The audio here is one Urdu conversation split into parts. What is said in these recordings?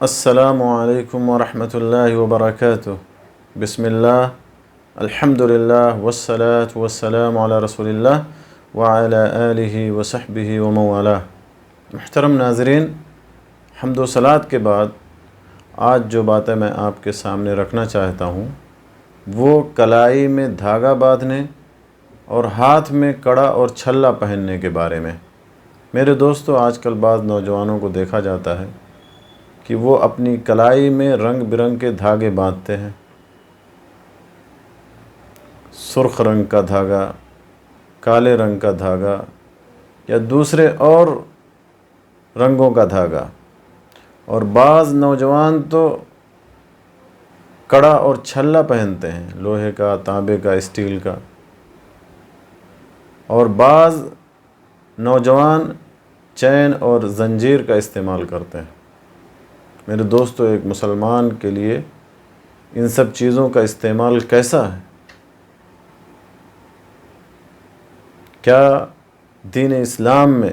السلام علیکم ورحمۃ اللہ وبرکاتہ۔ بسم اللہ، الحمد للہ والصلاة والسلام علی رسول اللہ وعلی آلہ وصحبہ ومن والاه۔ محترم ناظرین، حمد و صلوات کے بعد آج جو باتیں میں آپ کے سامنے رکھنا چاہتا ہوں وہ کلائی میں دھاگا باندھنے اور ہاتھ میں کڑا اور چھلا پہننے کے بارے میں۔ میرے دوستو، آج کل بعض نوجوانوں کو دیکھا جاتا ہے کہ وہ اپنی کلائی میں رنگ برنگ کے دھاگے باندھتے ہیں۔ سرخ رنگ کا دھاگا، کالے رنگ کا دھاگا یا دوسرے اور رنگوں کا دھاگا، اور بعض نوجوان تو کڑا اور چھلا پہنتے ہیں، لوہے کا، تانبے کا، اسٹیل کا، اور بعض نوجوان چین اور زنجیر کا استعمال کرتے ہیں۔ میرے دوستو، ایک مسلمان کے لیے ان سب چیزوں کا استعمال کیسا ہے؟ کیا دین اسلام میں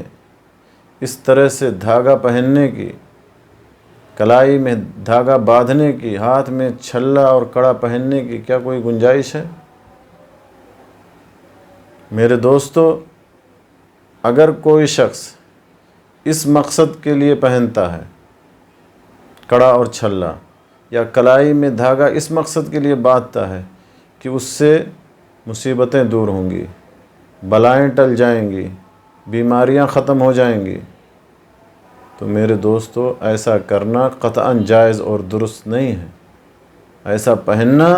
اس طرح سے دھاگا پہننے کی، کلائی میں دھاگا باندھنے کی، ہاتھ میں چھلا اور کڑا پہننے کی کیا کوئی گنجائش ہے؟ میرے دوستو، اگر کوئی شخص اس مقصد کے لیے پہنتا ہے کڑا اور چھلا یا کلائی میں دھاگا، اس مقصد کے لیے باندھتا ہے کہ اس سے مصیبتیں دور ہوں گی، بلائیں ٹل جائیں گی، بیماریاں ختم ہو جائیں گی، تو میرے دوستو ایسا کرنا قطعاً جائز اور درست نہیں ہے۔ ایسا پہننا،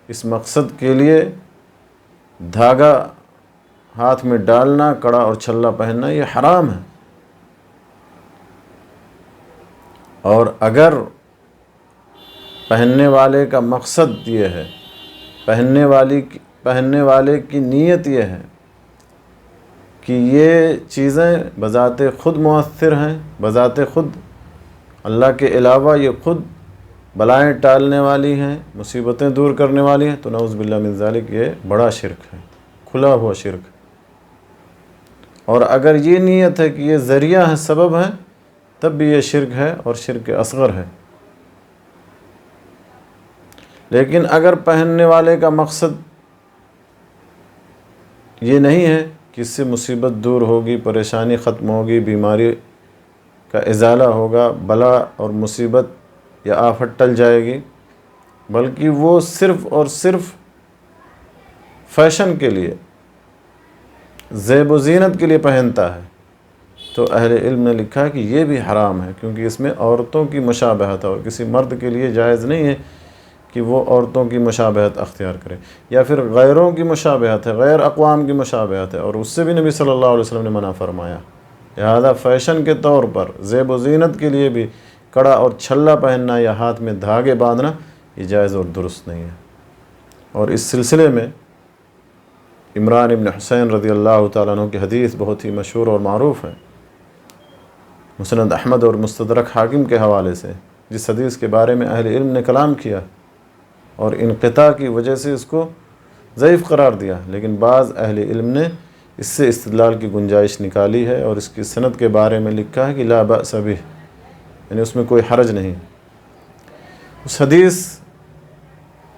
اس مقصد کے لیے دھاگا ہاتھ میں ڈالنا، کڑا اور چھلا پہننا، یہ حرام ہے۔ اور اگر پہننے والے کا مقصد یہ ہے، پہننے والے کی نیت یہ ہے کہ یہ چیزیں بذات خود مؤثر ہیں، بذات خود اللہ کے علاوہ یہ خود بلائیں ٹالنے والی ہیں، مصیبتیں دور کرنے والی ہیں، تو نعوذ باللہ من ذالک یہ بڑا شرک ہے، کھلا ہوا شرک۔ اور اگر یہ نیت ہے کہ یہ ذریعہ ہے، سبب ہے، تب بھی یہ شرک ہے اور شرک اصغر ہے۔ لیکن اگر پہننے والے کا مقصد یہ نہیں ہے کہ اس سے مصیبت دور ہوگی، پریشانی ختم ہوگی، بیماری کا ازالہ ہوگا، بلا اور مصیبت یا آفت ٹل جائے گی، بلکہ وہ صرف اور صرف فیشن کے لیے، زیب و زینت کے لیے پہنتا ہے، تو اہل علم نے لکھا کہ یہ بھی حرام ہے، کیونکہ اس میں عورتوں کی مشابہت ہے، اور کسی مرد کے لیے جائز نہیں ہے کہ وہ عورتوں کی مشابہت اختیار کرے، یا پھر غیروں کی مشابہت ہے، غیر اقوام کی مشابہت ہے، اور اس سے بھی نبی صلی اللہ علیہ وسلم نے منع فرمایا۔ لہذا فیشن کے طور پر، زیب و زینت کے لیے بھی کڑا اور چھلا پہننا یا ہاتھ میں دھاگے باندھنا یہ جائز اور درست نہیں ہے۔ اور اس سلسلے میں عمران ابن حسین رضی اللہ تعالیٰ عنہ کی حدیث بہت ہی مشہور اور معروف ہے، مسند احمد اور مستدرک حاکم کے حوالے سے، جس حدیث کے بارے میں اہل علم نے کلام کیا اور انقطاع کی وجہ سے اس کو ضعیف قرار دیا، لیکن بعض اہل علم نے اس سے استدلال کی گنجائش نکالی ہے اور اس کی سند کے بارے میں لکھا ہے کہ لا بأس بہ، یعنی اس میں کوئی حرج نہیں۔ اس حدیث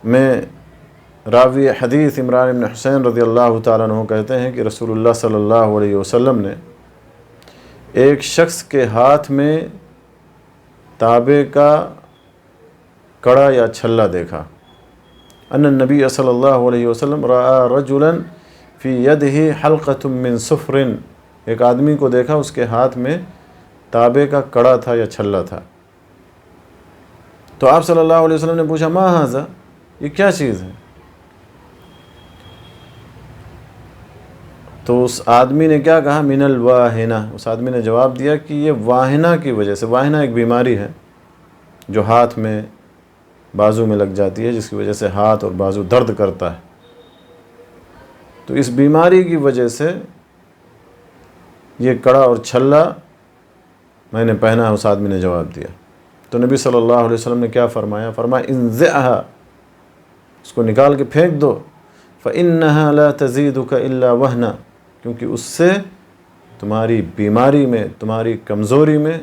میں راوی حدیث عمران بن حسین رضی اللہ تعالیٰ عنہ کہتے ہیں کہ رسول اللہ صلی اللہ علیہ وسلم نے ایک شخص کے ہاتھ میں تانبے کا کڑا یا چھلا دیکھا۔ ان النبی صلی اللہ علیہ وسلم رأى رجلا فی یدہ حلقۃ من صفر، ایک آدمی کو دیکھا اس کے ہاتھ میں تانبے کا کڑا تھا یا چھلا تھا۔ تو آپ صلی اللہ علیہ وسلم نے پوچھا ما ھذا، یہ کیا چیز ہے؟ تو اس آدمی نے کیا کہا؟ من الواہنہ، اس آدمی نے جواب دیا کہ یہ واہنہ کی وجہ سے، واہنہ ایک بیماری ہے جو ہاتھ میں، بازو میں لگ جاتی ہے، جس کی وجہ سے ہاتھ اور بازو درد کرتا ہے، تو اس بیماری کی وجہ سے یہ کڑا اور چھلا میں نے پہنا ہے، اس آدمی نے جواب دیا۔ تو نبی صلی اللہ علیہ وسلم نے کیا فرمایا؟ فرمایا انزعها، اس کو نکال کے پھینک دو، فإنها لا تزيدك إلا وهنا، کیونکہ اس سے تمہاری بیماری میں، تمہاری کمزوری میں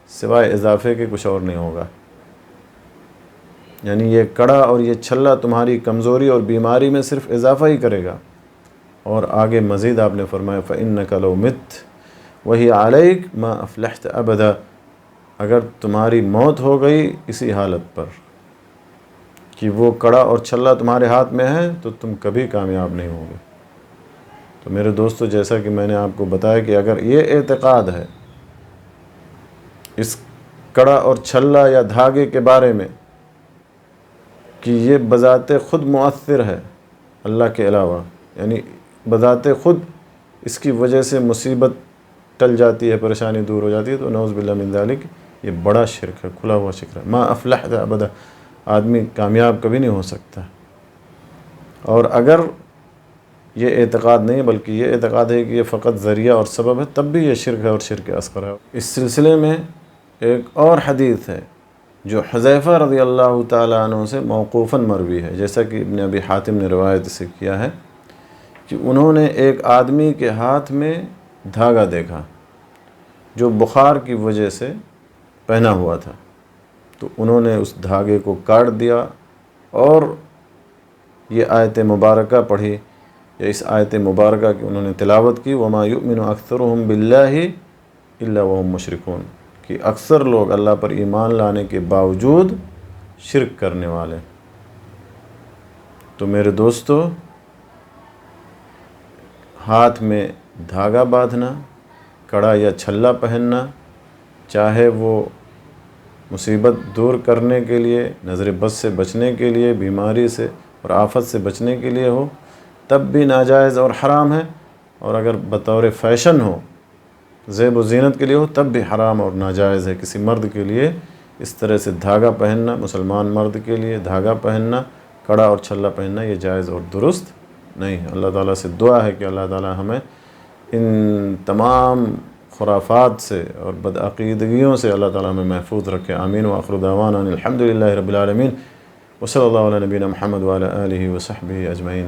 سوائے اضافے کے کچھ اور نہیں ہوگا۔ یعنی یہ کڑا اور یہ چھلا تمہاری کمزوری اور بیماری میں صرف اضافہ ہی کرے گا۔ اور آگے مزید آپ نے فرمایا فَإِنَّكَ لَوْ مِتْ وَهِيَ عَلَيْكَ مَا أَفْلَحْتَ أَبَدًا، اگر تمہاری موت ہو گئی اسی حالت پر کہ وہ کڑا اور چھلا تمہارے ہاتھ میں ہے تو تم کبھی کامیاب نہیں ہوگے۔ تو میرے دوستو، جیسا کہ میں نے آپ کو بتایا کہ اگر یہ اعتقاد ہے اس کڑا اور چھلا یا دھاگے کے بارے میں کہ یہ بذات خود مؤثر ہے اللہ کے علاوہ، یعنی بذات خود اس کی وجہ سے مصیبت ٹل جاتی ہے، پریشانی دور ہو جاتی ہے، تو نعوذ باللہ من ذالک یہ بڑا شرک ہے، کھلا ہوا شرک ہے۔ ما افلحت ابدا، آدمی کامیاب کبھی نہیں ہو سکتا۔ اور اگر یہ اعتقاد نہیں بلکہ یہ اعتقاد ہے کہ یہ فقط ذریعہ اور سبب ہے، تب بھی یہ شرک ہے اور شرک اصغر ہے۔ اس سلسلے میں ایک اور حدیث ہے جو حذیفہ رضی اللہ تعالیٰ عنہ سے موقوفاً مروی ہے، جیسا کہ ابن ابی حاتم نے روایت سے کیا ہے کہ انہوں نے ایک آدمی کے ہاتھ میں دھاگا دیکھا جو بخار کی وجہ سے پہنا ہوا تھا، تو انہوں نے اس دھاگے کو کاٹ دیا اور یہ آیت مبارکہ پڑھی، یا اس آیت مبارکہ کی انہوں نے تلاوت کی، وَمَا يُؤْمِنُ أَكْثَرُهُمْ بِاللَّهِ إِلَّا وَهُمْ مُشْرِكُونَ، کہ اکثر لوگ اللہ پر ایمان لانے کے باوجود شرک کرنے والے۔ تو میرے دوستو، ہاتھ میں دھاگا باندھنا، کڑا یا چھلا پہننا، چاہے وہ مصیبت دور کرنے کے لیے، نظر بد سے بچنے کے لیے، بیماری سے اور آفت سے بچنے کے لیے ہو، تب بھی ناجائز اور حرام ہے، اور اگر بطور فیشن ہو، زیب و زینت کے لیے ہو، تب بھی حرام اور ناجائز ہے۔ کسی مرد کے لیے اس طرح سے دھاگا پہننا، مسلمان مرد کے لیے دھاگا پہننا، کڑا اور چھلا پہننا، یہ جائز اور درست نہیں ہے۔ اللہ تعالیٰ سے دعا ہے کہ اللہ تعالیٰ ہمیں ان تمام خرافات سے اور بدعقیدگیوں سے اللہ تعالیٰ ہمیں محفوظ رکھے۔ آمین۔ وآخر دعوانا الحمد للہ رب العالمین، وصلی اللہ علی نبینا محمد وعلی آلہ وصحبہ اجمعین۔